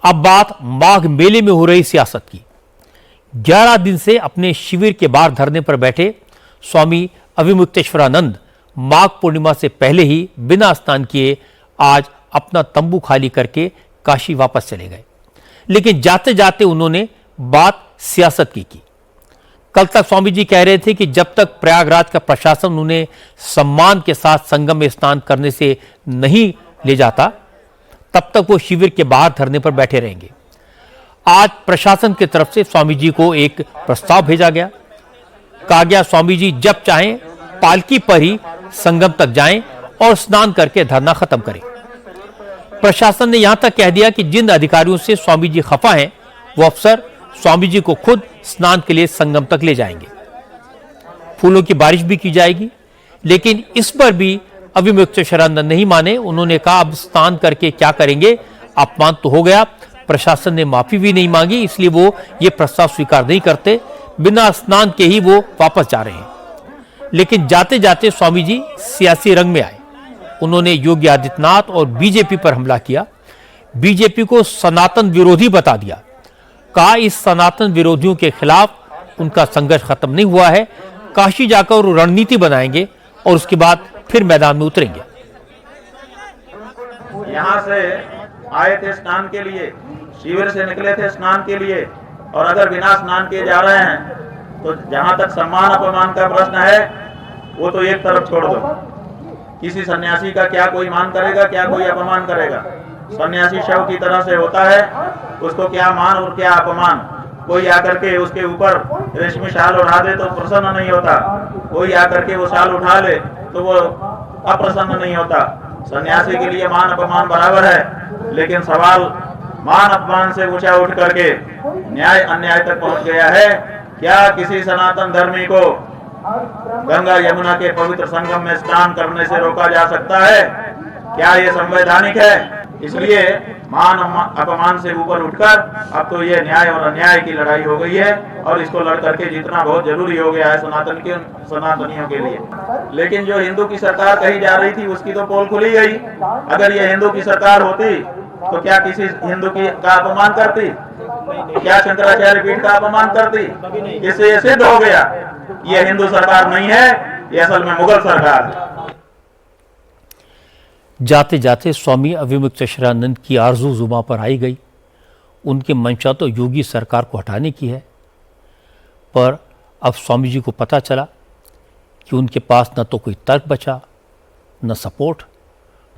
अब बात माघ मेले में हो रही सियासत की। 11 दिन से अपने शिविर के बाहर धरने पर बैठे स्वामी अविमुक्तेश्वरानंद माघ पूर्णिमा से पहले ही बिना स्नान किए आज अपना तंबू खाली करके काशी वापस चले गए। लेकिन जाते जाते उन्होंने बात सियासत की। कल तक स्वामी जी कह रहे थे कि जब तक प्रयागराज का प्रशासन उन्हें सम्मान के साथ संगम में स्नान करने से नहीं ले जाता तब तक वो शिविर के बाहर धरने पर बैठे रहेंगे। आज प्रशासन की तरफ से स्वामी जी को एक प्रस्ताव भेजा गया। कहा गया स्वामी जी जब चाहें पालकी पर ही संगम तक जाएं और स्नान करके धरना खत्म करें। प्रशासन ने यहां तक कह दिया कि जिन अधिकारियों से स्वामी जी खफा हैं वो अफसर स्वामी जी को खुद स्नान के लिए संगम तक ले जाएंगे। फूलों की बारिश भी की जाएगी। लेकिन इस पर भी अविमुक्तेश्वरानंद नहीं माने। उन्होंने कहा अब स्नान करके क्या करेंगे, अपमान तो हो गया। प्रशासन ने माफी भी नहीं मांगी, इसलिए वो ये प्रस्ताव स्वीकार नहीं करते। बिना स्नान के ही वो वापस जा रहे हैं। लेकिन जाते जाते स्वामी जी सियासी रंग में आए। उन्होंने योगी आदित्यनाथ और बीजेपी पर हमला किया। बीजेपी को सनातन विरोधी बता दिया। कहा इस सनातन विरोधियों के खिलाफ उनका संघर्ष खत्म नहीं हुआ है। काशी जाकर वो रणनीति बनाएंगे और उसके बाद फिर मैदान में उतरेंगे। यहाँ से आए थे स्नान के लिए, शिविर से निकले थे स्नान के लिए, और अगर बिना स्नान किए जा रहे हैं तो जहाँ तक सम्मान अपमान का प्रश्न है वो तो एक तरफ छोड़ दो। किसी सन्यासी का क्या कोई मान करेगा, क्या कोई अपमान करेगा? सन्यासी शव की तरह से होता है, उसको क्या मान और क्या अपमान। कोई आकर के उसके ऊपर रेशमी शाल उठा दे तो प्रसन्न नहीं होता, कोई आकर के वो शाल उठा ले तो वो अप्रसन्न नहीं होता। सन्यासी के लिए मान अपमान बराबर है। लेकिन सवाल मान अपमान से ऊंचा उठ करके न्याय अन्याय तक पहुंच गया है। क्या किसी सनातन धर्मी को गंगा यमुना के पवित्र संगम में स्नान करने से रोका जा सकता है? क्या ये संवैधानिक है? इसलिए मान अपमान से ऊपर उठकर अब तो ये न्याय और अन्याय की लड़ाई हो गई है, और इसको लड़ करके जीतना बहुत जरूरी हो गया है सनातनियों के लिए। लेकिन जो हिंदू की सरकार कही जा रही थी उसकी तो पोल खुली गई। अगर ये हिंदू की सरकार होती तो क्या किसी हिंदू की का अपमान करती? क्या शंकराचार्य पीठ का अपमान करती? इससे ये सिद्ध हो गया ये हिंदू सरकार नहीं है, ये असल में मुगल सरकार है। जाते जाते स्वामी अविमुक्तेश्वरानंद की आरजू जुबां पर आई गई। उनकी मंशा तो योगी सरकार को हटाने की है, पर अब स्वामी जी को पता चला कि उनके पास न तो कोई तर्क बचा न सपोर्ट,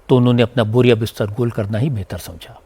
तो उन्होंने अपना बोरिया बिस्तर गोल करना ही बेहतर समझा।